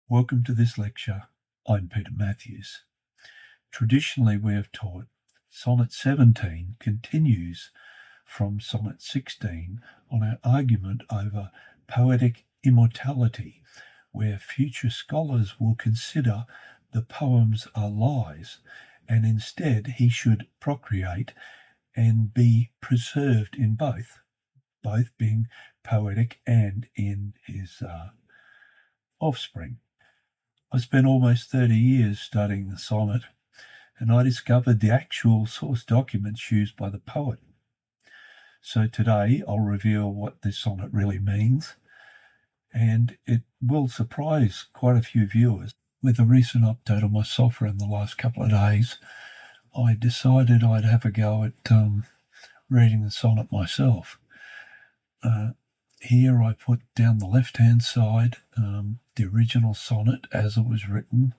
Welcome to this lecture. I'm Peter Matthews. Traditionally, we have taught Sonnet 17 continues from Sonnet 16 on our argument over poetic immortality, where future scholars will consider the poems are lies, and instead he should procreate and be preserved in both being poetic and in his offspring. I spent almost 30 years studying the sonnet, and I discovered the actual source documents used by the poet. So today I'll reveal what this sonnet really means, and it will surprise quite a few viewers. With a recent update on my software in the last couple of days, I decided I'd have a go at reading the sonnet myself. Here I put down the left-hand side the original sonnet as it was written,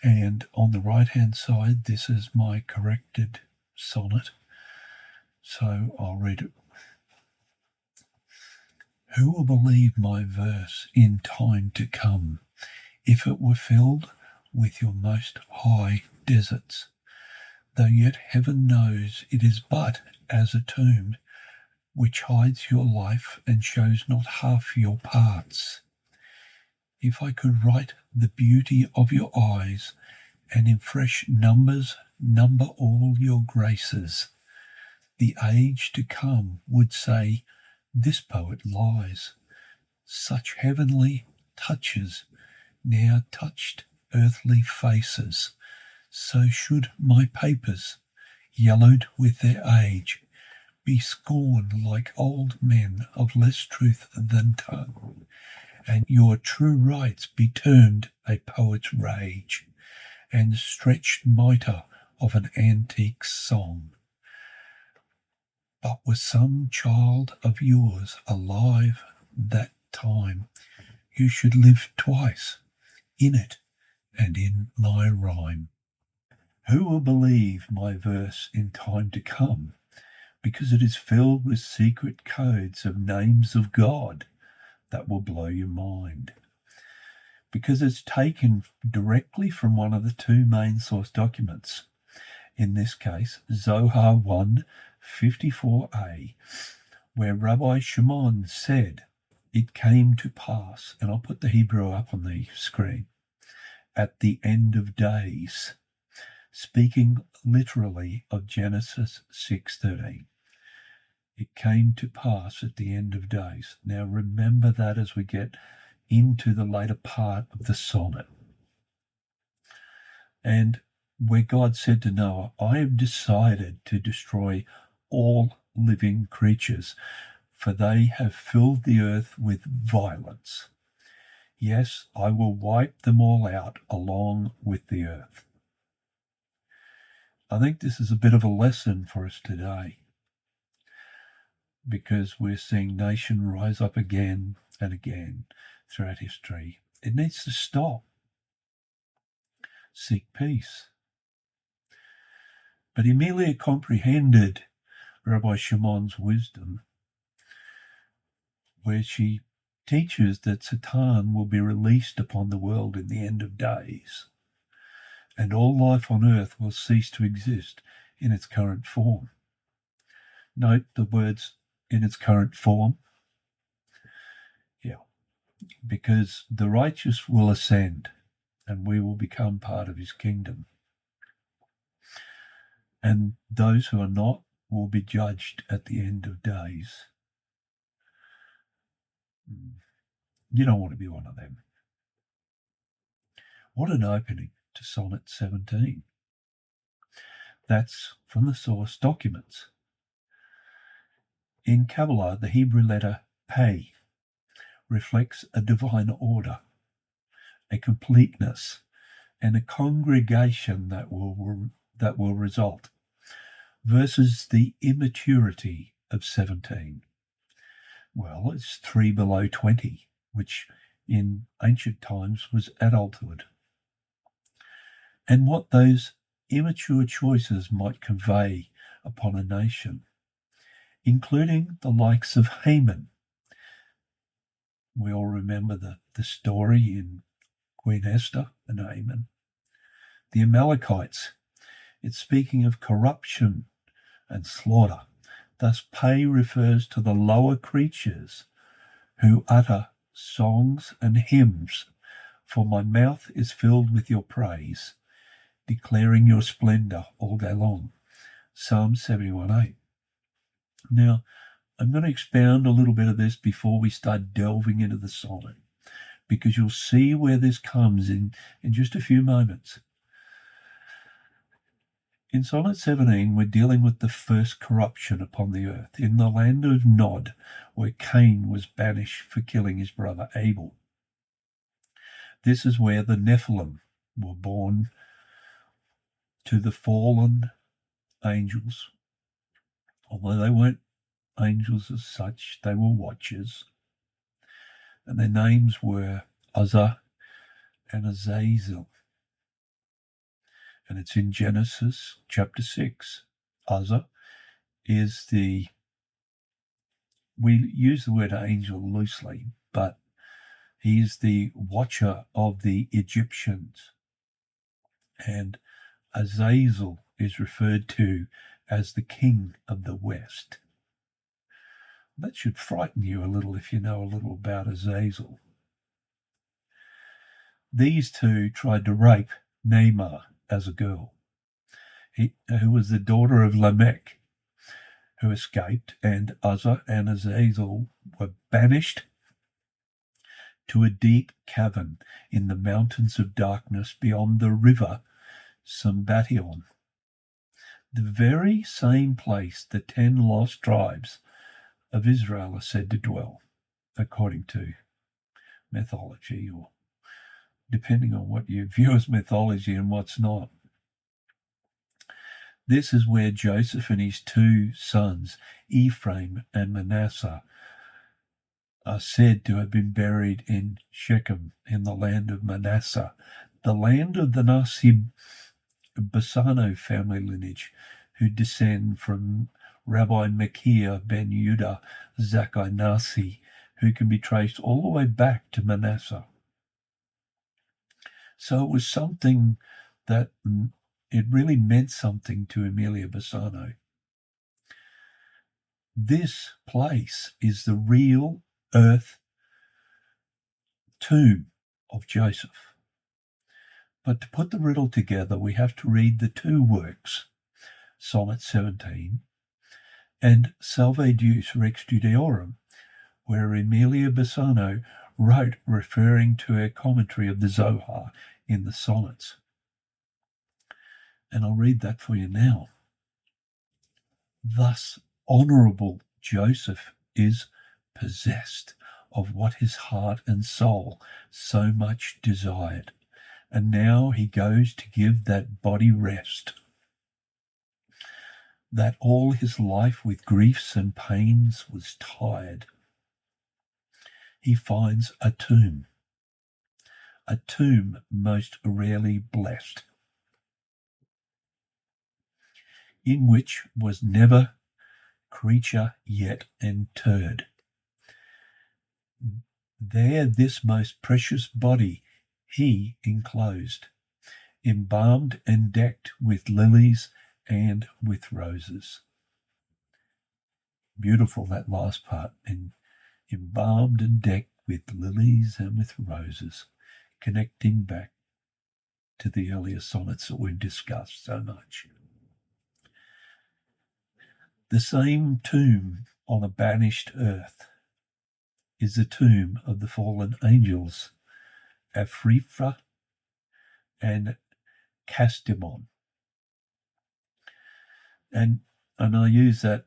and on the right-hand side this is my corrected sonnet. So I'll read it. Who will believe my verse in time to come, if it were filled with your most high deserts? Though yet heaven knows it is but as a tomb, which hides your life and shows not half your parts. If I could write the beauty of your eyes, and in fresh numbers number all your graces, the age to come would say, this poet lies. Such heavenly touches ne'er touched earthly faces, so should my papers, yellowed with their age, be scorned like old men of less truth than tongue, and your true rights be termed a poet's rage, and stretched mitre of an antique song. But was some child of yours alive that time, you should live twice, in it and in my rhyme. Who will believe my verse in time to come, because it is filled with secret codes of names of God that will blow your mind? Because it's taken directly from one of the two main source documents, in this case Zohar 1:54a, where Rabbi Shimon said, it came to pass, and I'll put the Hebrew up on the screen, at the end of days, speaking literally of Genesis 6:13. It came to pass at the end of days. Now remember that as we get into the later part of the sonnet. And where God said to Noah, I have decided to destroy all living creatures, for they have filled the earth with violence. Yes, I will wipe them all out along with the earth. I think this is a bit of a lesson for us today, because we're seeing nation rise up again and again throughout history. It needs to stop. Seek peace. But Emilia comprehended Rabbi Shimon's wisdom, where she teaches that Satan will be released upon the world in the end of days, and all life on earth will cease to exist in its current form. Note the words in its current form. Because the righteous will ascend, and we will become part of his kingdom. And those who are not will be judged at the end of days. You don't want to be one of them. What an opening to Sonnet 17. That's from the source documents. In Kabbalah, the Hebrew letter Pei reflects a divine order, a completeness, and a congregation that will result, versus the immaturity of 17. Well, it's 3 below 20, which in ancient times was adulthood. And what those immature choices might convey upon a nation, including the likes of Haman. We all remember the story in Queen Esther and Haman. The Amalekites, it's speaking of corruption and slaughter. Thus, pei refers to the lower creatures who utter songs and hymns, for my mouth is filled with your praise, declaring your splendor all day long. Psalm 71:8. Now, I'm going to expound a little bit of this before we start delving into the sonnet, because you'll see where this comes in just a few moments. In Sonnet 17, we're dealing with the first corruption upon the earth, in the land of Nod, where Cain was banished for killing his brother Abel. This is where the Nephilim were born to the fallen angels. Although they weren't angels as such, they were watchers. And their names were Uzzah and Azazel. And it's in Genesis chapter 6. Uzzah is we use the word angel loosely, but he is the watcher of the Egyptians. And Azazel is referred to as the king of the west. That should frighten you a little if you know a little about Azazel. These two tried to rape Naamah as a girl, who was the daughter of Lamech, who escaped, and Uzzah and Azazel were banished to a deep cavern in the mountains of darkness beyond the river Sambation, the very same place the 10 lost tribes of Israel are said to dwell, according to mythology, or depending on what you view as mythology and what's not. This is where Joseph and his 2 sons, Ephraim and Manasseh, are said to have been buried in Shechem, in the land of Manasseh, the land of the Bassano family lineage, who descend from Rabbi Machir ben Yehuda Zakkai Nasi, who can be traced all the way back to Manasseh. So it was something that it really meant something to Emilia Bassano. This place is the real earth tomb of Joseph. But to put the riddle together, we have to read the 2 works, Sonnet 17 and Salve Deus Rex Judeorum, where Emilia Bassano wrote referring to her commentary of the Zohar in the sonnets. And I'll read that for you now. Thus honourable Joseph is possessed of what his heart and soul so much desired, and now he goes to give that body rest, that all his life with griefs and pains was tired. He finds a tomb most rarely blessed, in which was never creature yet interred. There this most precious body he enclosed, embalmed and decked with lilies and with roses. Beautiful, that last part, and embalmed and decked with lilies and with roses, connecting back to the earlier sonnets that we've discussed so much. The same tomb on a banished earth is the tomb of the fallen angels, Afrifa and Castimon. And I use that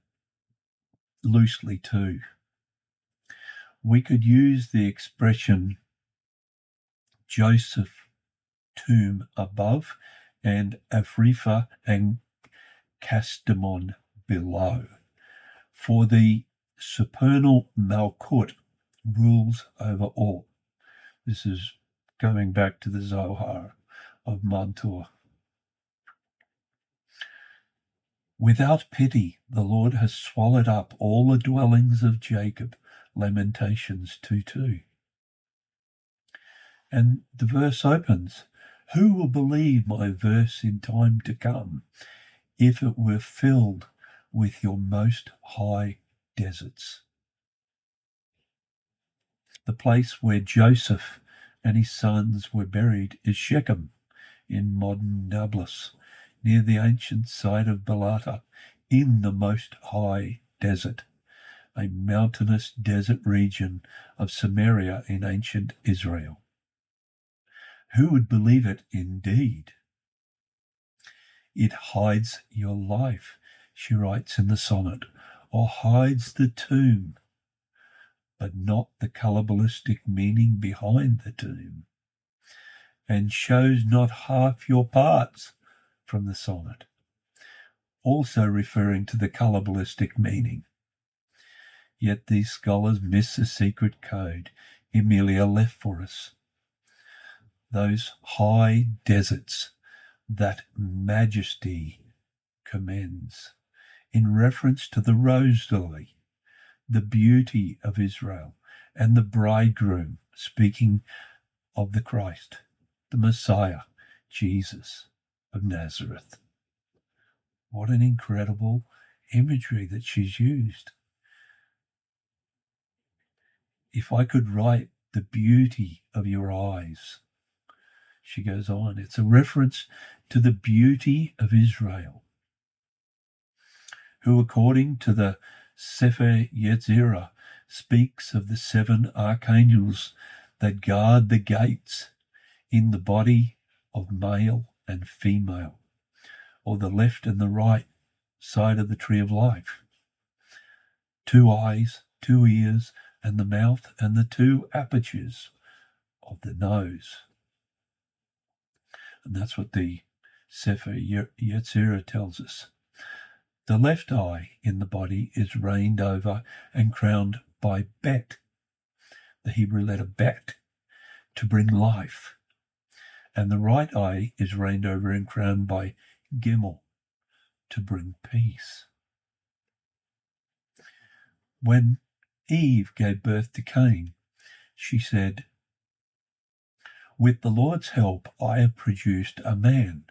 loosely too. We could use the expression Joseph tomb above and Afrifa and Castimon below, for the supernal Malkut rules over all. This is going back to the Zohar of Mantur. Without pity, the Lord has swallowed up all the dwellings of Jacob, Lamentations 2:2. And the verse opens, "Who will believe my verse in time to come, if it were filled with your most high deserts?" The place where Joseph and his sons were buried is Shechem in modern Nablus, near the ancient site of Balata, in the most high desert, a mountainous desert region of Samaria in ancient Israel. Who would believe it indeed? It hides your life, she writes in the sonnet, or hides the tomb, but not the Kabbalistic meaning behind the tomb, and shows not half your parts from the sonnet, also referring to the Kabbalistic meaning. Yet these scholars miss the secret code Emilia left for us. Those high deserts that majesty commends, in reference to the rose lily, the beauty of Israel, and the bridegroom, speaking of the Christ, the Messiah, Jesus of Nazareth. What an incredible imagery that she's used. If I could write the beauty of your eyes, she goes on, it's a reference to the beauty of Israel, who according to the Sefer Yetzirah speaks of the 7 archangels that guard the gates in the body of male and female, or the left and the right side of the tree of life. 2 eyes, 2 ears, and the mouth, and the 2 apertures of the nose. And that's what the Sefer Yetzirah tells us. The left eye in the body is reigned over and crowned by Bet, the Hebrew letter Bet, to bring life. And the right eye is reigned over and crowned by Gimel, to bring peace. When Eve gave birth to Cain, she said, "With the Lord's help I have produced a man."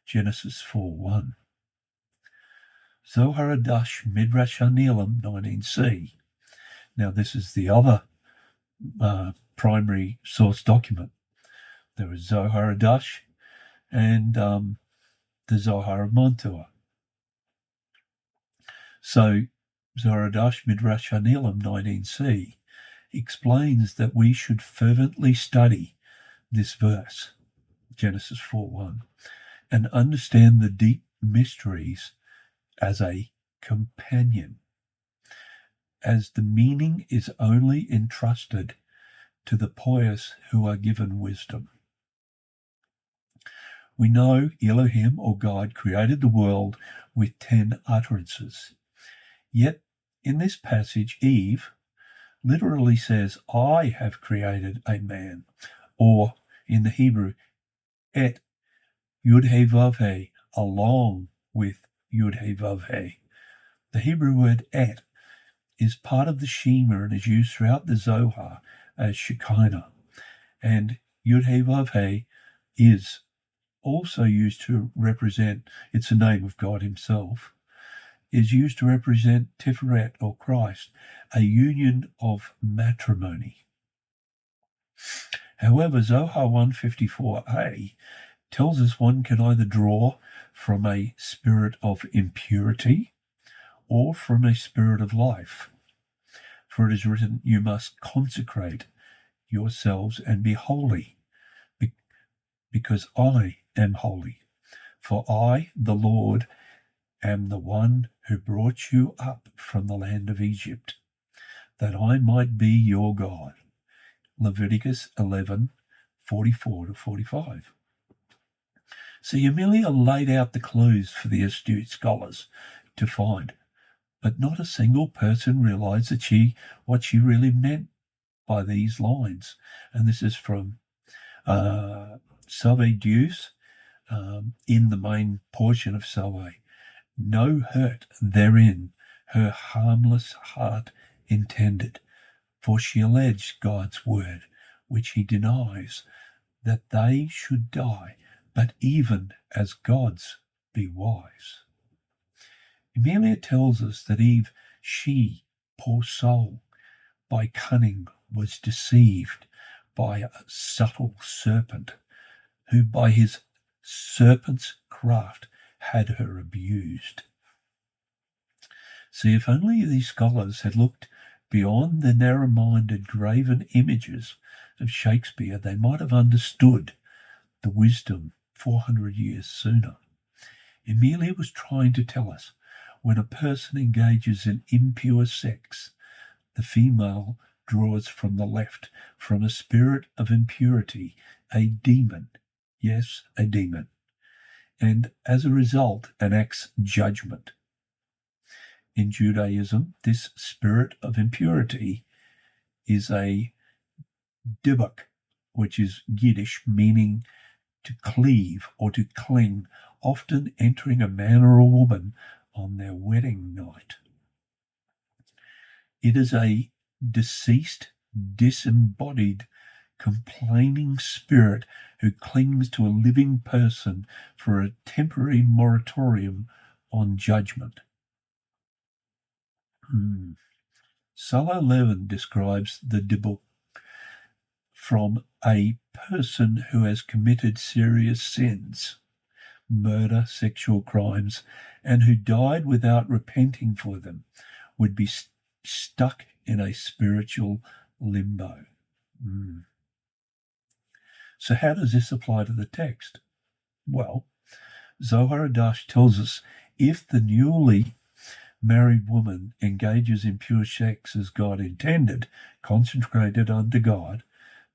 Genesis 4:1. Zoharic Midrash Hanelim 19c. Now this is the other primary source document. There is Zoharic and the Zohar of Montua. So Zoharic Midrash Hanelim 19c explains that we should fervently study this verse, Genesis 4:1, and understand the deep mysteries as a companion, as the meaning is only entrusted to the pious who are given wisdom. We know Elohim, or God, created the world with 10 utterances. Yet in this passage, Eve literally says, "I have created a man," or in the Hebrew, et Yud-He Vav-He, along with Yud-He Vav-He. The Hebrew word et is part of the Shema and is used throughout the Zohar as Shekinah. And Yud-He Vav-He is also used to represent, it's the name of God himself, is used to represent Tiferet, or Christ, a union of matrimony. However, Zohar 154a tells us one can either draw from a spirit of impurity or from a spirit of life. For it is written, "You must consecrate yourselves and be holy, because I am holy. For I, the Lord, am the one who brought you up from the land of Egypt, that I might be your God." Leviticus 11:44-45. So Emilia laid out the clues for the astute scholars to find, but not a single person realized what she really meant by these lines. And this is from Sauve Deus, in the main portion of Sauve. "No hurt therein her harmless heart intended, for she alleged God's word which he denies, that they should die, but even as gods be wise. Emilia tells us that Eve, she, poor soul, by cunning was deceived by a subtle serpent, who by his serpent's craft had her abused. See, if only these scholars had looked beyond the narrow-minded graven images of Shakespeare, they might have understood the wisdom 400 years sooner. Emilia was trying to tell us, when a person engages in impure sex, the female draws from the left, from a spirit of impurity, a demon. Yes, a demon. And as a result, enacts judgment. In Judaism, this spirit of impurity is a dibuk, which is Yiddish, meaning to cleave or to cling, often entering a man or a woman on their wedding night. It is a deceased, disembodied, complaining spirit who clings to a living person for a temporary moratorium on judgment. Salo Levin describes the dibuk from a person who has committed serious sins, murder, sexual crimes, and who died without repenting for them, would be stuck in a spiritual limbo. So how does this apply to the text? Well, Zohar tells us if the newly married woman engages in pure sex as God intended, consecrated unto God,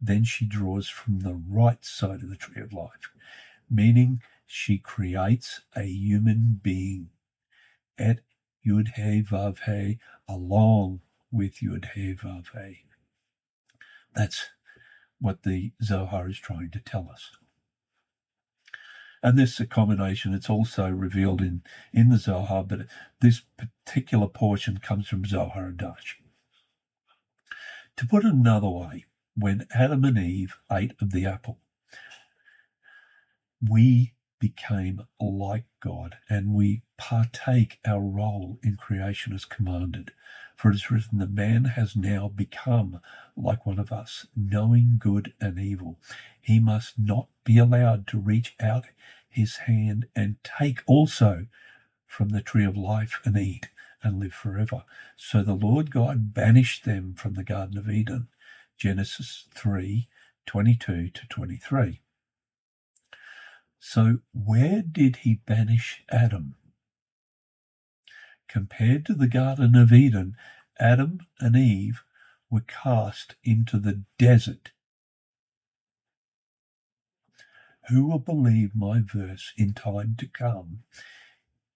then she draws from the right side of the tree of life, meaning she creates a human being at Yud He Vav He along with Yud He Vav He. That's what the Zohar is trying to tell us. And this combination, it's also revealed in the Zohar, but this particular portion comes from Zohar Dash. To put it another way, when Adam and Eve ate of the apple, we became like God, and we partake our role in creation as commanded. For it is written, the man has now become like one of us, knowing good and evil. He must not be allowed to reach out his hand and take also from the tree of life and eat and live forever. So the Lord God banished them from the Garden of Eden. Genesis 3:22-23. So where did he banish Adam? Compared to the Garden of Eden, Adam and Eve were cast into the desert. Who will believe my verse in time to come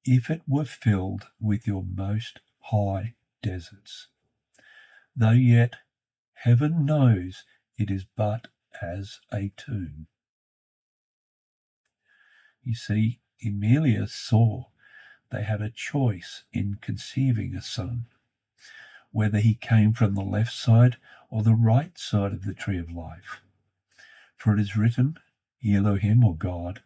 if it were filled with your most high deserts? Though yet heaven knows it is but as a tomb. You see, Emilia saw they had a choice in conceiving a son, whether he came from the left side or the right side of the tree of life. For it is written, Elohim, or God,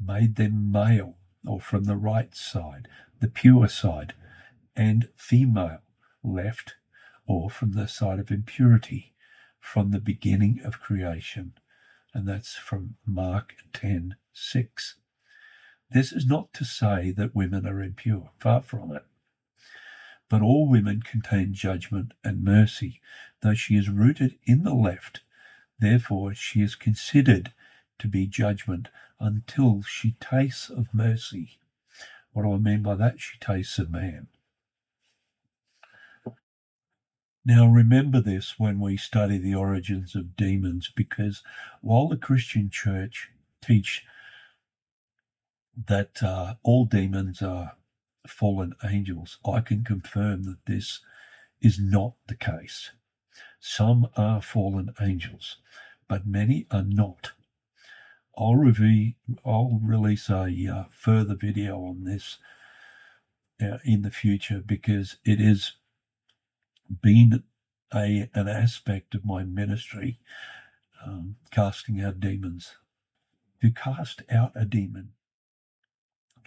made them male, or from the right side, the pure side, and female, left, or from the side of impurity, from the beginning of creation. And that's from Mark 10:6. This is not to say that women are impure, far from it. But all women contain judgment and mercy, though she is rooted in the left. Therefore she is considered to be judgment until she tastes of mercy. What do I mean by that? She tastes of man. Now remember this when we study the origins of demons, because while the Christian church teach that all demons are fallen angels, I can confirm that this is not the case. Some are fallen angels, but many are not. I'll release a further video on this in the future, because it has been an aspect of my ministry casting out demons. To cast out a demon,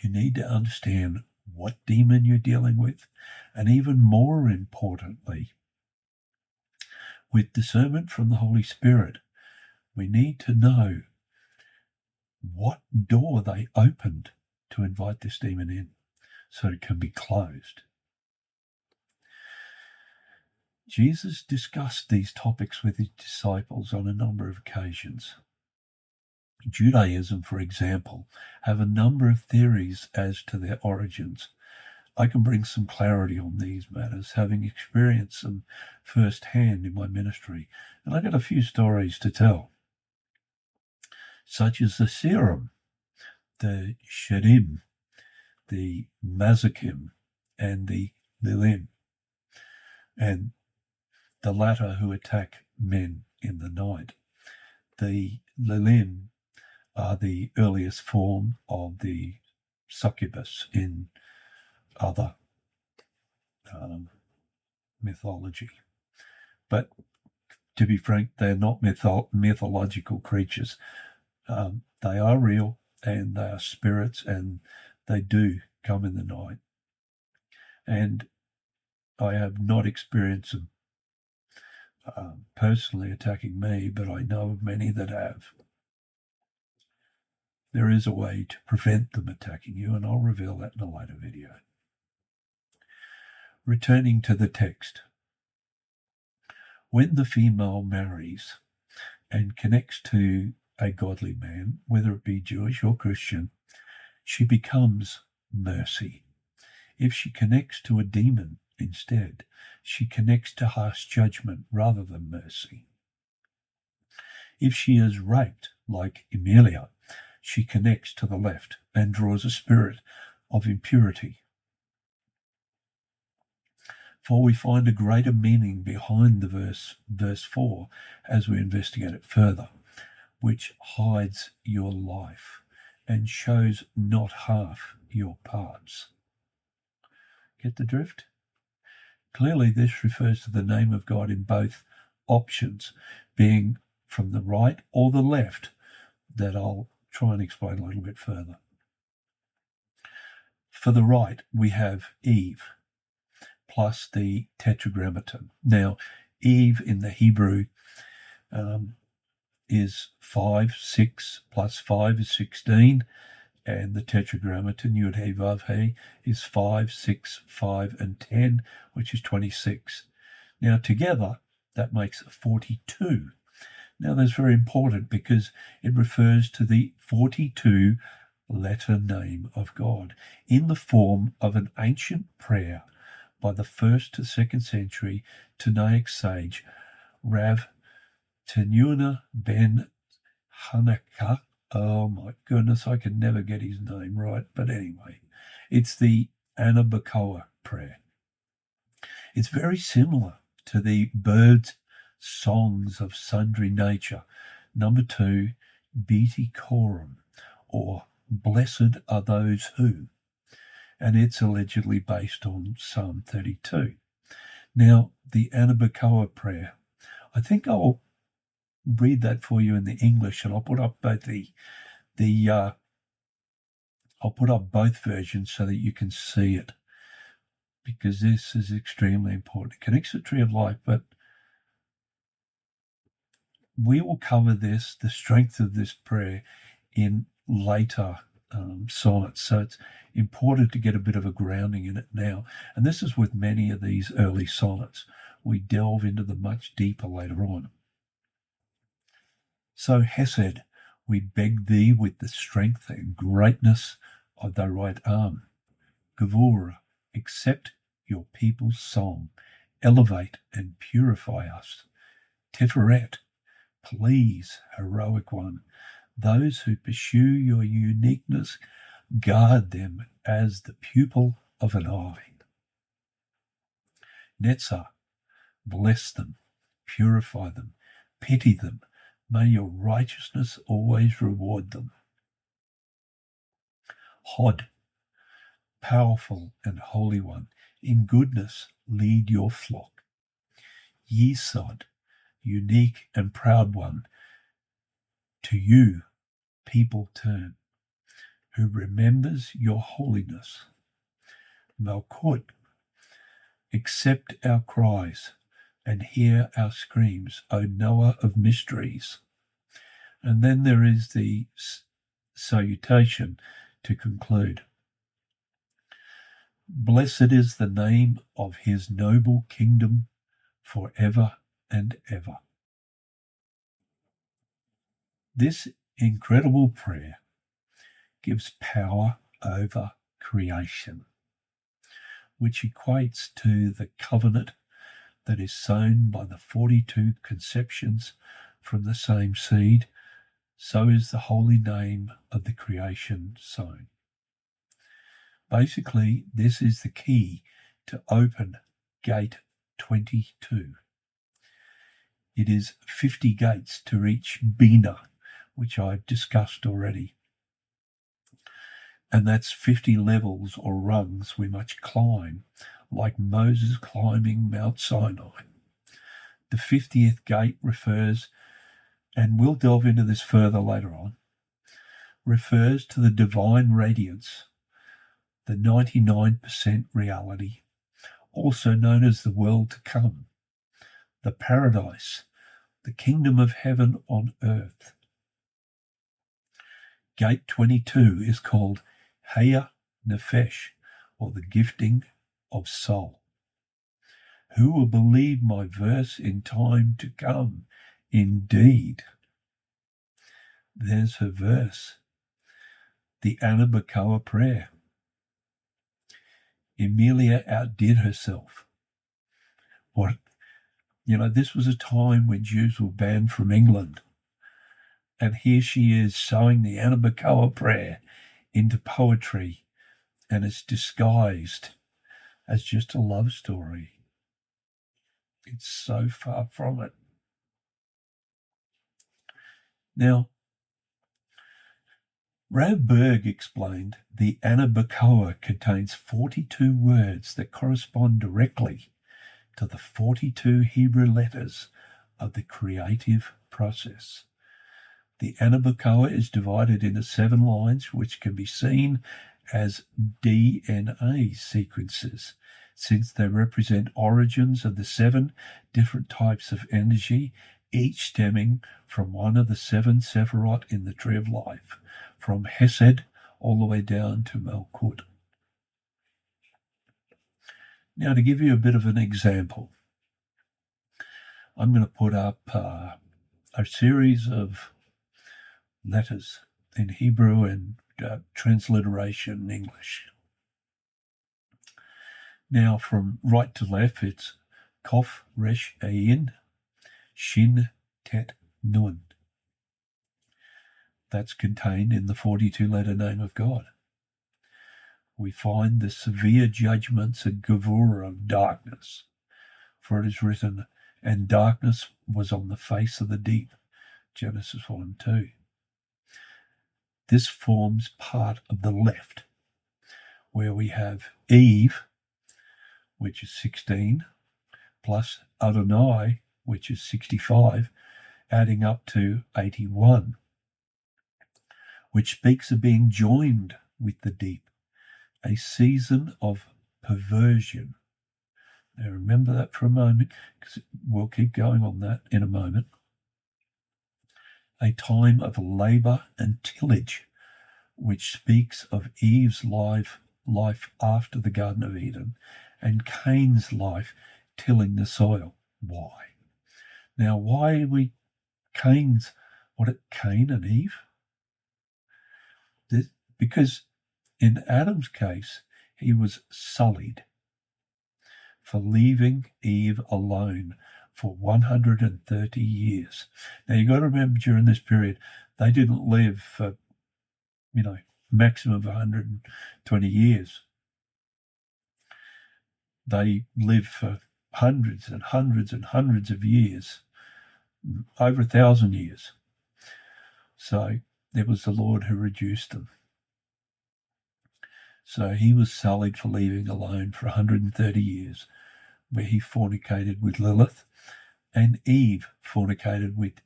you need to understand what demon you're dealing with, and even more importantly, with discernment from the Holy Spirit, we need to know what door they opened to invite this demon in so it can be closed. Jesus discussed these topics with his disciples on a number of occasions. Judaism, for example, have a number of theories as to their origins. I can bring some clarity on these matters, having experienced them firsthand in my ministry, and I got a few stories to tell, such as the serum, the shedim, the mazakim, and the lilim, and the latter who attack men in the night. The lilim are the earliest form of the succubus in other mythology. But to be frank, they're not mythological creatures. They are real, and they are spirits, and they do come in the night. And I have not experienced them personally attacking me, but I know of many that have. There is a way to prevent them attacking you, and I'll reveal that in a later video. Returning to the text. When the female marries and connects to a godly man, whether it be Jewish or Christian, she becomes mercy. If she connects to a demon instead, she connects to harsh judgment rather than mercy. If she is raped, like Emilia, she connects to the left and draws a spirit of impurity. For we find a greater meaning behind the verse 4 as we investigate it further, which hides your life and shows not half your parts. Get the drift? Clearly this refers to the name of God in both options, being from the right or the left, that I'll try and explain a little bit further. For the right, we have Eve, plus the tetragrammaton. Now, Eve in the Hebrew is 5, 6, plus 5 is 16, and the tetragrammaton, Yud He Vav He, is 5, 6, 5, and 10, which is 26. Now, together, that makes 42. Now, that's very important because it refers to the 42-letter name of God in the form of an ancient prayer by the 1st to 2nd century Tanaic sage Rav Tenuna ben Hanaka. Oh my goodness, I can never get his name right. But anyway, it's the Anabacoa prayer. It's very similar to the birds' songs of sundry nature, number 2, Beti Coram, or Blessed are those who, and it's allegedly based on Psalm 32. Now, the Anabacoa prayer, I think I'll read that for you in the English, and I'll put up both I'll put up both versions so that you can see it, because this is extremely important. It connects the tree of life, but we will cover this, the strength of this prayer, in later sonnets. So it's important to get a bit of a grounding in it now. And this is with many of these early sonnets. We delve into them much deeper later on. So Hesed, we beg thee with the strength and greatness of thy right arm. Gevurah, accept your people's song. Elevate and purify us. Tiferet, please, heroic one, those who pursue your uniqueness, guard them as the pupil of an eye. Netzah, bless them, purify them, pity them, may your righteousness always reward them. Hod, powerful and holy one, in goodness lead your flock. Yesod, unique and proud one, To you, people turn, who remembers your holiness. Malkut, accept our cries and hear our screams, O knower of mysteries. And then there is the salutation to conclude. Blessed is the name of his noble kingdom forever and ever. This incredible prayer gives power over creation, which equates to the covenant that is sown by the 42 conceptions from the same seed. So is the holy name of the creation sown. Basically, this is the key to open gate 22. It is 50 gates to reach Bina, which I've discussed already. And that's 50 levels or rungs we must climb, like Moses climbing Mount Sinai. The 50th gate refers, and we'll delve into this further later on, refers to the divine radiance, the 99% reality, also known as the world to come, the paradise, the kingdom of heaven on earth. Gate 22 is called Haya Nefesh, or the gifting of soul. Who will believe my verse in time to come? Indeed. There's her verse, the Anabacoa prayer. Emilia outdid herself. This was a time when Jews were banned from England. And here she is sowing the Anabacoa prayer into poetry, and it's disguised as just a love story. It's so far from it. Now, Rav Berg explained the Anabacoa contains 42 words that correspond directly to the 42 Hebrew letters of the creative process. The Anabacoa is divided into 7 lines, which can be seen as DNA sequences, since they represent origins of the 7 different types of energy, each stemming from one of the 7 Sephirot in the Tree of Life, from Hesed all the way down to Malkut. Now, to give you a bit of an example, I'm going to put up a series of letters in Hebrew and transliteration in English. Now, from right to left, it's Kof, Resh, Ayin, Shin, Tet, Nun. That's contained in the 42-letter name of God. We find the severe judgments and gevurah of darkness, for it is written, and darkness was on the face of the deep, Genesis 1:2. This forms part of the left, where we have Eve, which is 16, plus Adonai, which is 65, adding up to 81, which speaks of being joined with the deep, a season of perversion. Now remember that for a moment, because we'll keep going on that in a moment. A time of labour and tillage, which speaks of Eve's life after the Garden of Eden, and Cain's life tilling the soil. Why? Now, why are we Cain and Eve? Because in Adam's case, he was sullied for leaving Eve alone for 130 years. Now, you've got to remember, during this period, they didn't live for, maximum of 120 years. They lived for hundreds and hundreds and hundreds of years, over 1,000 years. So it was the Lord who reduced them. So he was sullied for leaving alone for 130 years, where he fornicated with Lilith, and Eve fornicated with,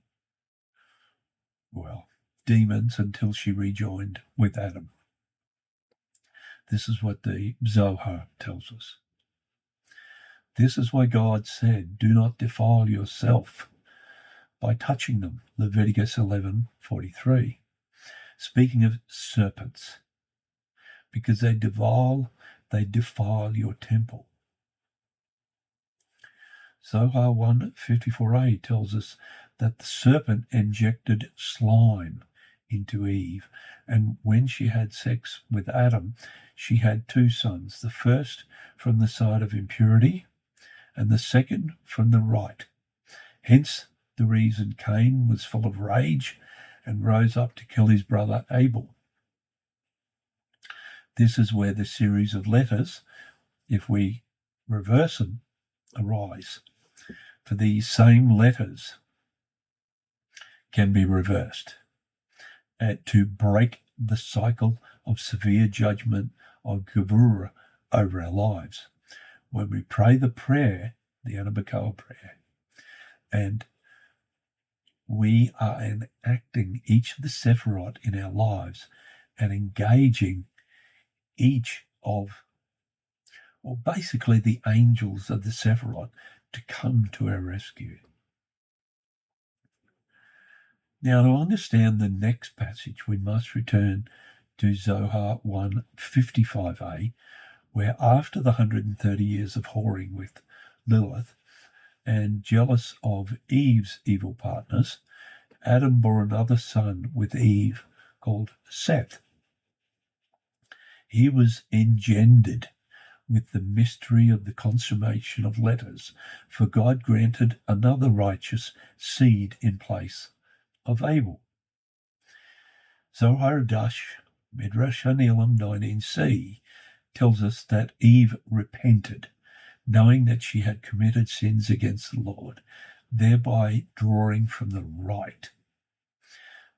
demons until she rejoined with Adam. This is what the Zohar tells us. This is why God said, "Do not defile yourself by touching them," Leviticus 11:43. Speaking of serpents, because they defile your temple. Zohar 1:54a tells us that the serpent injected slime into Eve, and when she had sex with Adam, she had two sons, the first from the side of impurity and the second from the right. Hence the reason Cain was full of rage and rose up to kill his brother Abel. This is where the series of letters, if we reverse them, arise. For these same letters can be reversed to break the cycle of severe judgment of Gevurah over our lives. When we pray the prayer, the Anabakoa prayer, and we are enacting each of the Sephirot in our lives and engaging each of, or basically the angels of the Sephirot to come to our rescue. Now, to understand the next passage, we must return to Zohar 1:55a, where after the 130 years of whoring with Lilith and jealous of Eve's evil partners, Adam bore another son with Eve called Seth. He was engendered with the mystery of the consummation of letters, for God granted another righteous seed in place of Abel. Zohar Dash, Midrash Hanelim 19c, tells us that Eve repented, knowing that she had committed sins against the Lord, thereby drawing from the right.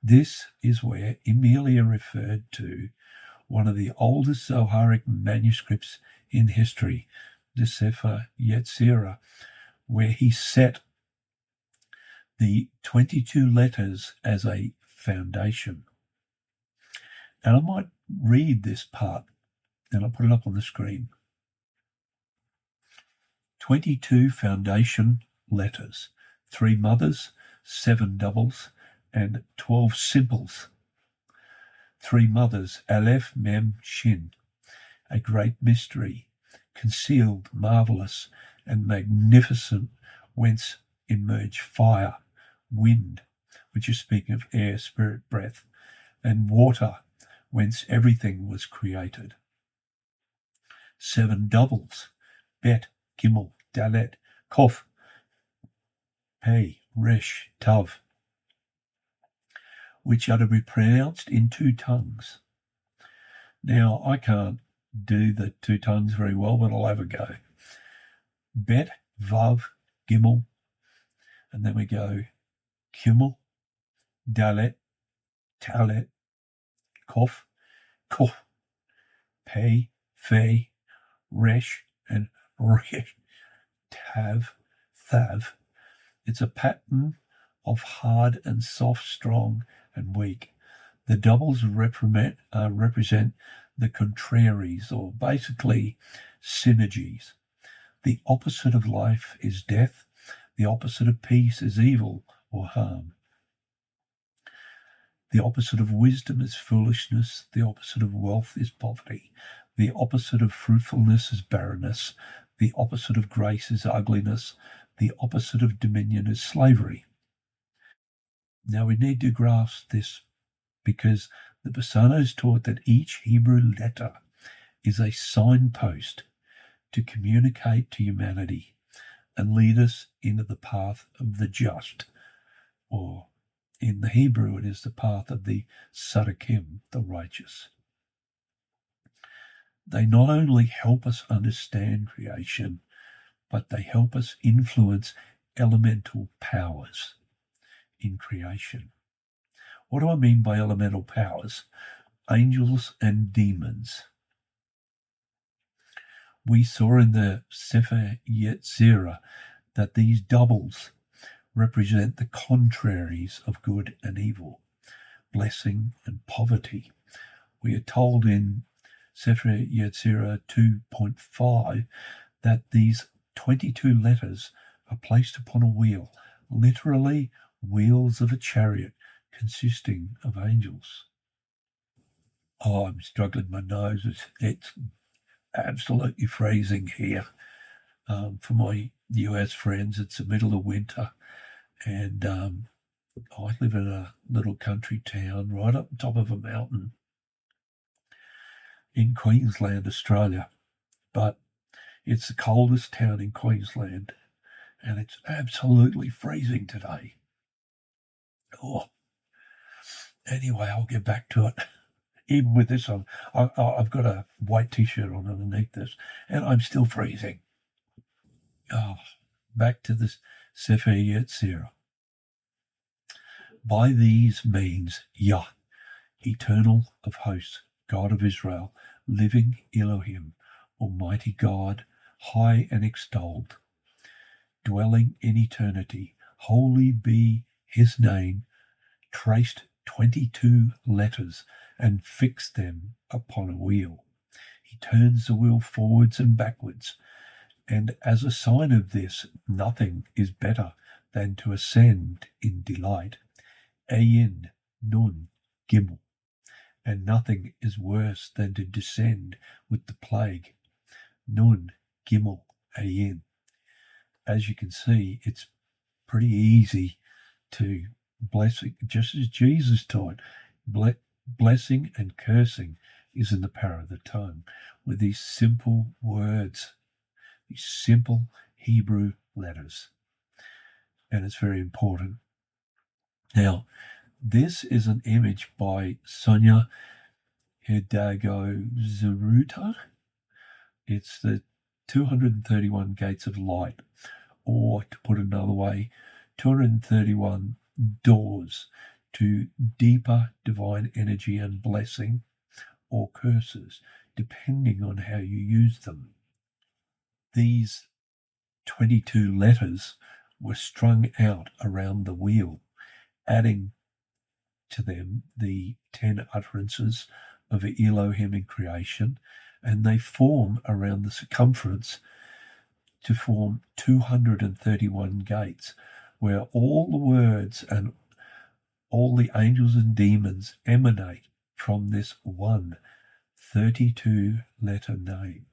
This is where Emilia referred to one of the oldest Zoharic manuscripts in history, the Sefer Yetzirah, where he set the 22 letters as a foundation. And I might read this part, and I'll put it up on the screen. 22 foundation letters, 3 mothers, 7 doubles, and 12 simples. 3 mothers, Aleph, Mem, Shin, a great mystery, concealed, marvelous, and magnificent, whence emerge fire, wind, which is speaking of air, spirit, breath, and water, whence everything was created. 7 doubles, Bet, Gimel, Dalet, Kof, Pei, Resh, Tav, which are to be pronounced in 2 tongues. Now, I can't do the 2 tongues very well, but I'll have a go. Bet, Vav, Gimel, and then we go Gimel, Dalet, Talet, Kof, Kof, Pei, Fei, Resh, and Resh, Tav, Thav. It's a pattern of hard and soft, strong and weak. The doubles represent the contraries, or basically synergies. The opposite of life is death. The opposite of peace is evil or harm. The opposite of wisdom is foolishness. The opposite of wealth is poverty. The opposite of fruitfulness is barrenness. The opposite of grace is ugliness. The opposite of dominion is slavery. Now we need to grasp this, because the Basanos taught that each Hebrew letter is a signpost to communicate to humanity and lead us into the path of the just, or in the Hebrew it is the path of the Tzaddikim, the righteous. They not only help us understand creation, but they help us influence elemental powers in creation. What do I mean by elemental powers? Angels and demons. We saw in the Sefer Yetzirah that these doubles represent the contraries of good and evil. blessing and poverty. We are told in Sefer Yetzirah 2.5 that these 22 letters are placed upon a wheel, literally wheels of a chariot consisting of angels. Oh, I'm struggling my nose. It's absolutely freezing here. For my US friends, it's the middle of winter, and I live in a little country town right up the top of a mountain in Queensland, Australia. But it's the coldest town in Queensland, and it's absolutely freezing today. Oh, anyway, I'll get back to it. Even with this on, I've got a white t-shirt on underneath this, and I'm still freezing. Oh, back to this Sefer Yetzirah. By these means, Yah, eternal of hosts, God of Israel, living Elohim, Almighty God, high and extolled, dwelling in eternity, holy be his name, traced 22 letters and fixed them upon a wheel. He turns the wheel forwards and backwards, and as a sign of this, nothing is better than to ascend in delight. Ayin, Nun, Gimel. And nothing is worse than to descend with the plague. Nun, Gimel, Ayin. As you can see, it's pretty easy to blessing, just as Jesus taught. Blessing and cursing is in the power of the tongue with these simple words, these simple Hebrew letters. And it's very important. Now, this is an image by Sonia Hidalgo-Zeruta. It's the 231 gates of light, or to put it another way, 231 doors to deeper divine energy and blessing or curses, depending on how you use them. These 22 letters were strung out around the wheel, adding to them the 10 utterances of Elohim in creation, and they form around the circumference to form 231 gates, where all the words and all the angels and demons emanate from this one 32-letter name.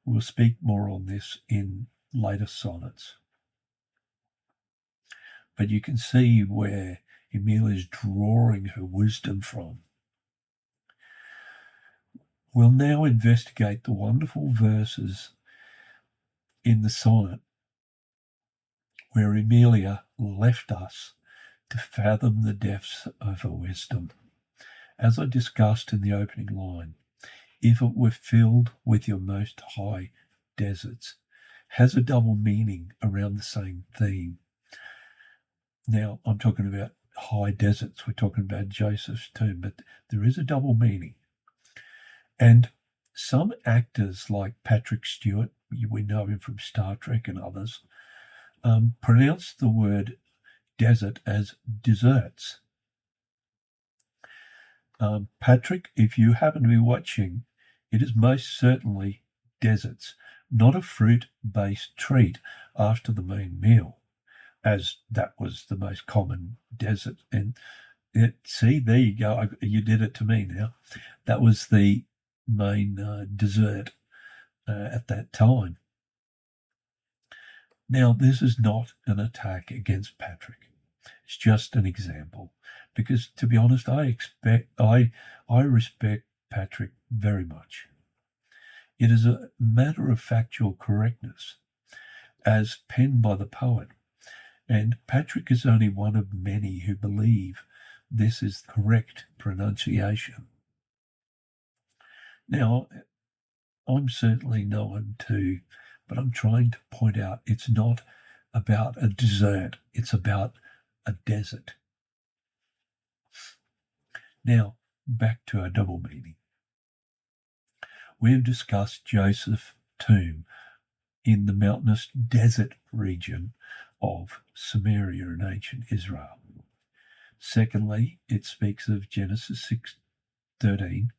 We'll speak more on this in later sonnets. But you can see where Emilia is drawing her wisdom from. We'll now investigate the wonderful verses in the sonnet where Emilia left us to fathom the depths of her wisdom. As I discussed in the opening line, if it were filled with your most high deserts, has a double meaning around the same theme. Now, I'm talking about high deserts. We're talking about Joseph's tomb, but there is a double meaning. And some actors like Patrick Stewart, we know him from Star Trek and others, pronounce the word desert as deserts. Patrick, if you happen to be watching, it is most certainly deserts, not a fruit-based treat after the main meal, as that was the most common desert. And see, there you go. You did it to me now. That was the main dessert at that time. Now, this is not an attack against Patrick. It's just an example, because to be honest, I respect Patrick very much. It is a matter of factual correctness, as penned by the poet, and Patrick is only one of many who believe this is the correct pronunciation. Now, I'm certainly no one to, but I'm trying to point out it's not about a desert, it's about a desert. Now, back to our double meaning. We have discussed Joseph's tomb in the mountainous desert region of Samaria in ancient Israel. Secondly, it speaks of Genesis 6:13,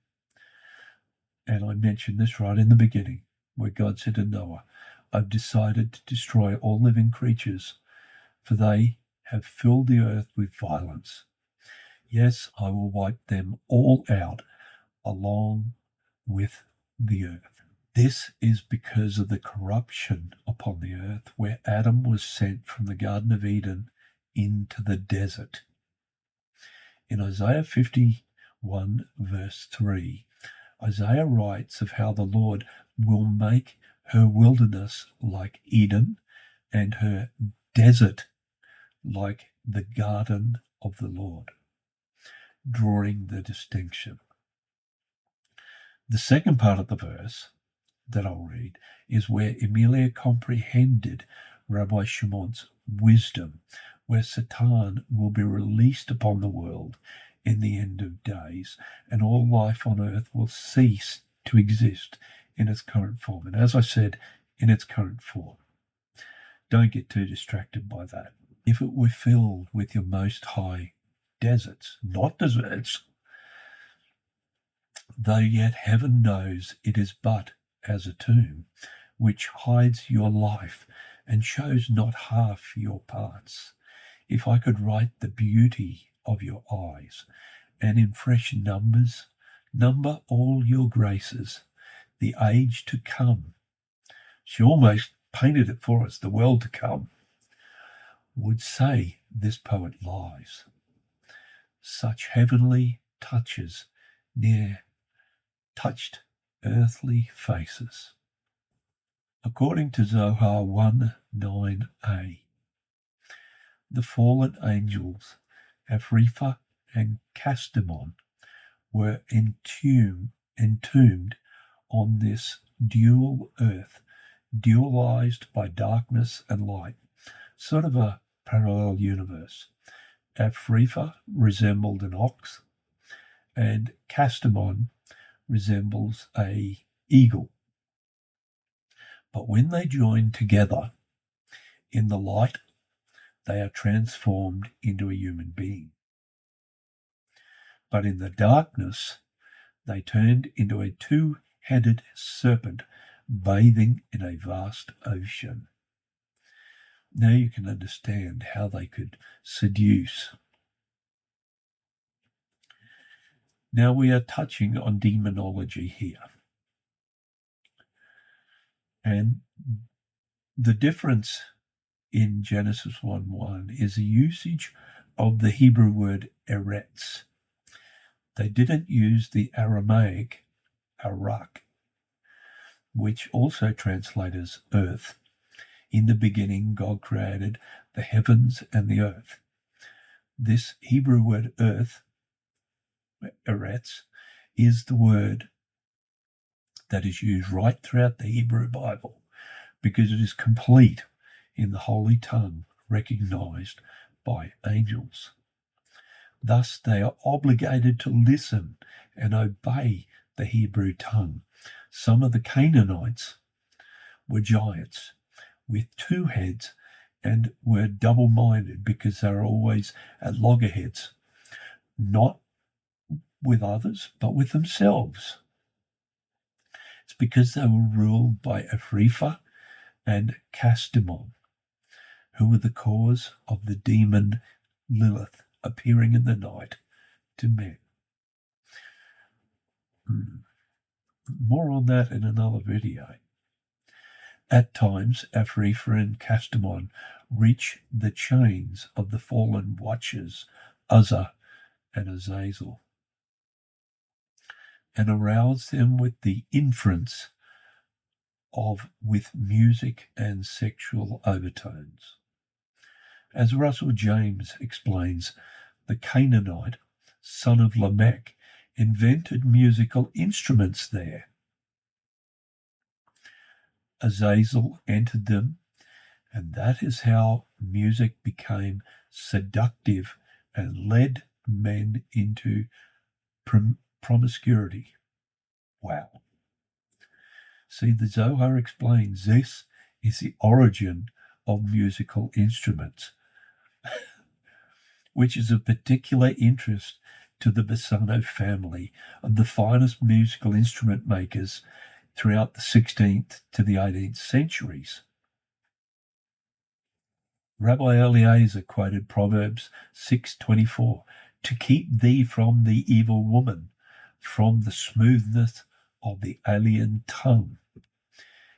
and I mentioned this right in the beginning, where God said to Noah, I've decided to destroy all living creatures, for they have filled the earth with violence. Yes, I will wipe them all out along with the earth. This is because of the corruption upon the earth, where Adam was sent from the Garden of Eden into the desert. In Isaiah 51, verse 3, Isaiah writes of how the Lord will make her wilderness like Eden and her desert like the garden of the Lord, drawing the distinction. The second part of the verse that I'll read is where Emilia comprehended Rabbi Shimon's wisdom, where Satan will be released upon the world in the end of days, and all life on earth will cease to exist in its current form. And as I said, in its current form. Don't get too distracted by that. If it were filled with your most high deserts, not deserts, though yet heaven knows it is but as a tomb, which hides your life and shows not half your parts. If I could write the beauty of your eyes, and in fresh numbers number all your graces, the age to come. She almost painted it for us, the world to come. Would say this poet lies. Such heavenly touches ne'er touched earthly faces. According to Zohar 1:9a, the fallen angels Afrifa and Castamon were entombed on this dual earth, dualized by darkness and light, sort of a parallel universe. Afrifa resembled an ox, and Castamon resembles a eagle. But when they join together in the light, they are transformed into a human being. But in the darkness, they turned into a two-headed serpent bathing in a vast ocean. Now you can understand how they could seduce. Now we are touching on demonology here. And the difference in Genesis 1:1 is the usage of the Hebrew word eretz. They didn't use the Aramaic arak, which also translates as earth. In the beginning, God created the heavens and the earth. This Hebrew word earth, eretz, is the word that is used right throughout the Hebrew Bible because it is complete in the holy tongue recognized by angels. Thus, they are obligated to listen and obey the Hebrew tongue. Some of the Canaanites were giants with two heads and were double-minded because they were always at loggerheads, not with others, but with themselves. It's because they were ruled by Afrifa and Castamon, who were the cause of the demon Lilith appearing in the night to men. More on that in another video. At times, Afrifa and Castamon reach the chains of the fallen watchers, Uzzah and Azazel, and arouse them with the inference with music and sexual overtones. As Russell James explains, the Canaanite, son of Lamech, invented musical instruments there. Azazel entered them, and that is how music became seductive and led men into promiscuity. Wow. See, the Zohar explains this is the origin of musical instruments. which is of particular interest to the Bassano family of the finest musical instrument makers throughout the 16th to the 18th centuries. Rabbi Eliezer quoted Proverbs 6:24, "To keep thee from the evil woman, from the smoothness of the alien tongue."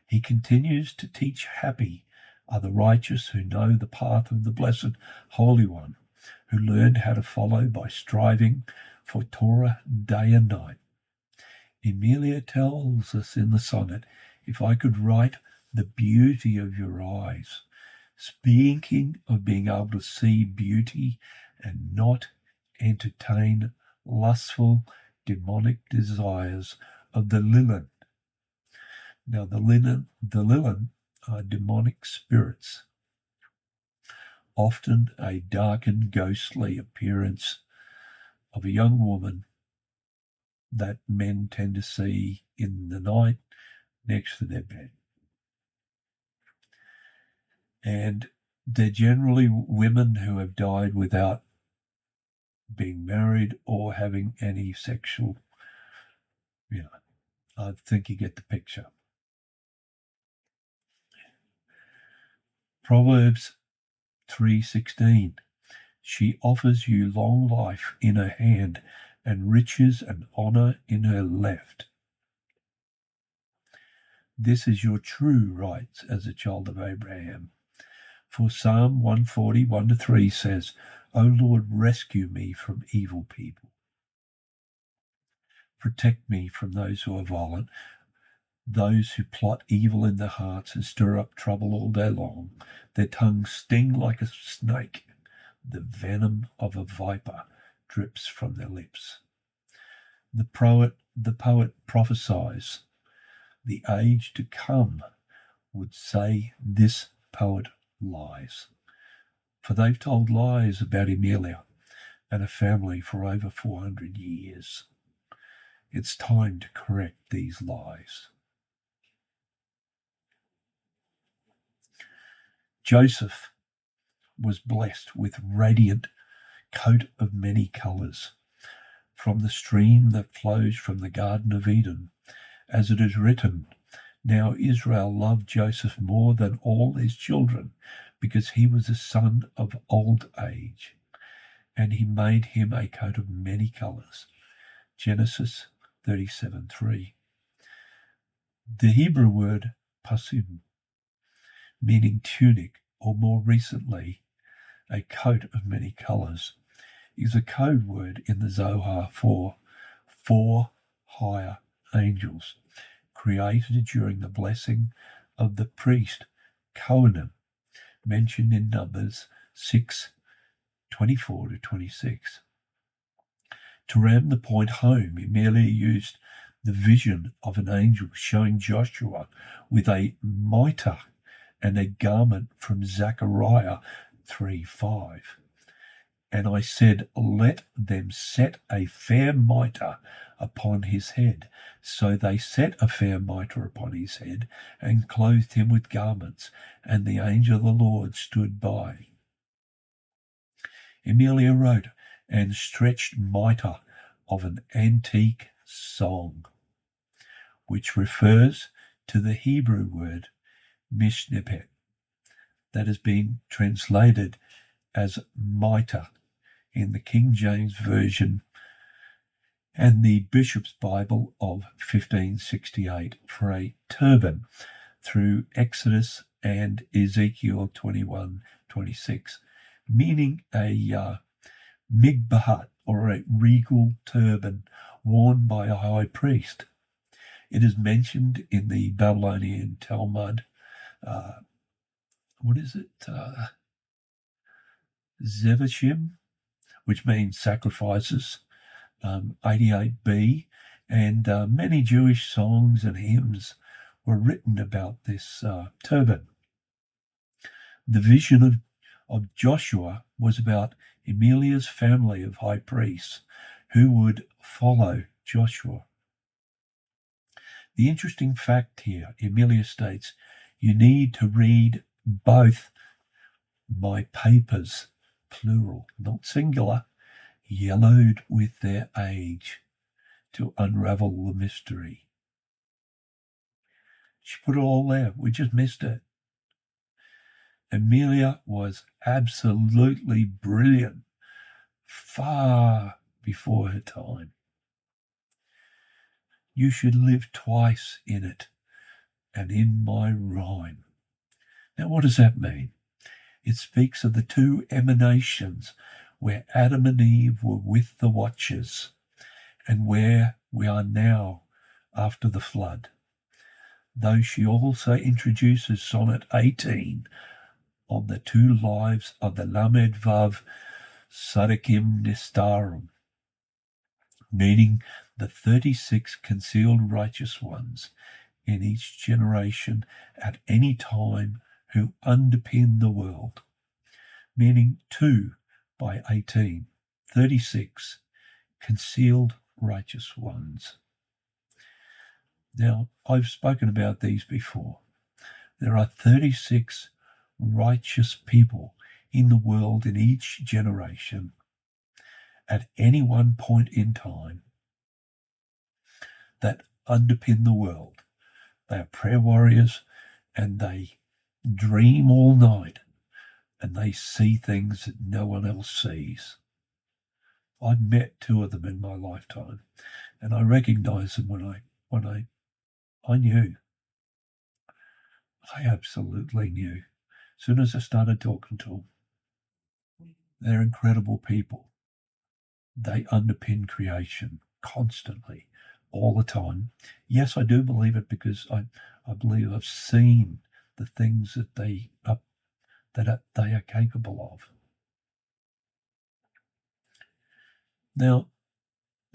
He continues to teach, "Happy are the righteous who know the path of the Blessed Holy One, who learned how to follow by striving for Torah day and night." Emilia tells us in the sonnet, "If I could write the beauty of your eyes," speaking of being able to see beauty and not entertain lustful, demonic desires of the Lilith. Now, the Lilith are demonic spirits, often a darkened, ghostly appearance of a young woman that men tend to see in the night next to their bed. And they're generally women who have died without being married or having any sexual, I think you get the picture. Proverbs 3:16, "She offers you long life in her hand and riches and honor in her left." This is your true rights as a child of Abraham. For Psalm 140, 1-3 says, "O Lord, rescue me from evil people. Protect me from those who are violent, those who plot evil in their hearts and stir up trouble all day long. Their tongues sting like a snake. The venom of a viper drips from their lips." The poet prophesies the age to come would say this poet lies. For they've told lies about Emilia and a family for over 400 years. It's time to correct these lies. Joseph was blessed with radiant coat of many colours from the stream that flows from the Garden of Eden, as it is written, "Now Israel loved Joseph more than all his children, because he was a son of old age, and he made him a coat of many colours." Genesis 37:3. The Hebrew word pasim, meaning tunic, or more recently, a coat of many colours, is a code word in the Zohar for four higher angels, created during the blessing of the priest Cohanim, mentioned in Numbers 6:24-26. To ram the point home, Emilia used the vision of an angel showing Joshua with a mitre and a garment from Zechariah 3:5. "And I said, let them set a fair mitre upon his head. So they set a fair mitre upon his head and clothed him with garments, and the angel of the Lord stood by." Emilia wrote, "and stretched mitre of an antique song," which refers to the Hebrew word mishnepet that has been translated as mitre in the King James Version and the Bishop's Bible of 1568 for a turban through Exodus and Ezekiel 21:26, meaning a migbahat, or a regal turban worn by a high priest. It is mentioned in the Babylonian Talmud, Zevashim, which means sacrifices, 88b, and many Jewish songs and hymns were written about this turban. The vision of Joshua was about Emilia's family of high priests who would follow Joshua. The interesting fact here, Emilia states, "You need to read both my papers, plural, not singular, yellowed with their age to unravel the mystery. She put it all there. We just missed it. Amelia was absolutely brilliant, far before her time. You should live twice in it, and in my rhyme. Now, what does that mean? It speaks of the two emanations where Adam and Eve were with the watchers and where we are now after the flood. Though she also introduces Sonnet 18 on the two lives of the Lamed Vav Sadikim Nistarim, meaning the 36 concealed righteous ones in each generation at any time who underpin the world, meaning 2 by 18, 36 concealed righteous ones. Now, I've spoken about these before. There are 36 righteous people in the world in each generation at any one point in time that underpin the world. They are prayer warriors and they dream all night and they see things that no one else sees. I've met 2 of them in my lifetime and I recognise them when I knew. I absolutely knew. As soon as I started talking to them, they're incredible people. They underpin creation constantly, all the time. Yes, I do believe it because I believe I've seen the things that they are capable of. Now,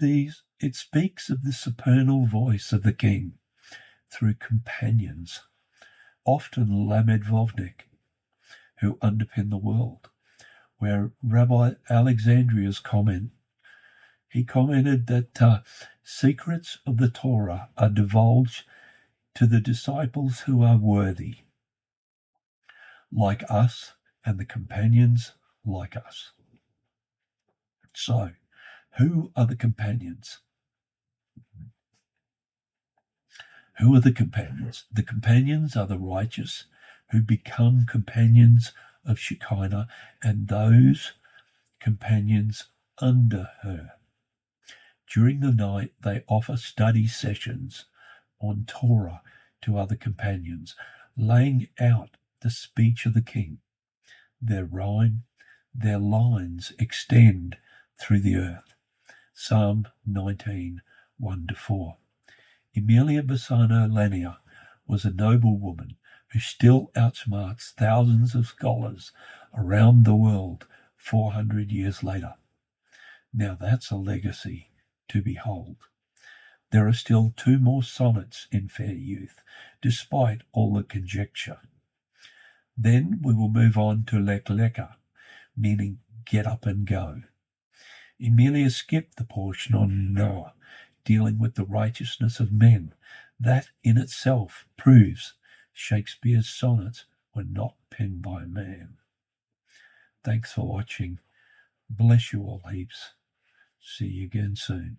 it speaks of the supernal voice of the king through companions, often Lamed Vovnik, who underpin the world, where Rabbi Alexandria's he commented that secrets of the Torah are divulged to the disciples who are worthy, like us, and the companions like us. So, who are the companions? Who are the companions? The companions are the righteous who become companions of Shekinah and those companions under her. During the night, they offer study sessions on Torah to other companions, laying out the speech of the king. Their rhyme, their lines extend through the earth. Psalm 19, 1-4. Emilia Bassano Lanier was a noble woman who still outsmarts thousands of scholars around the world 400 years later. Now that's a legacy to behold. There are still 2 more sonnets in fair youth, despite all the conjecture. Then we will move on to Lek Leka, meaning get up and go. Emilia skipped the portion on Noah, dealing with the righteousness of men. That in itself proves Shakespeare's sonnets were not penned by a man. Thanks for watching. Bless you all heaps. See you again soon.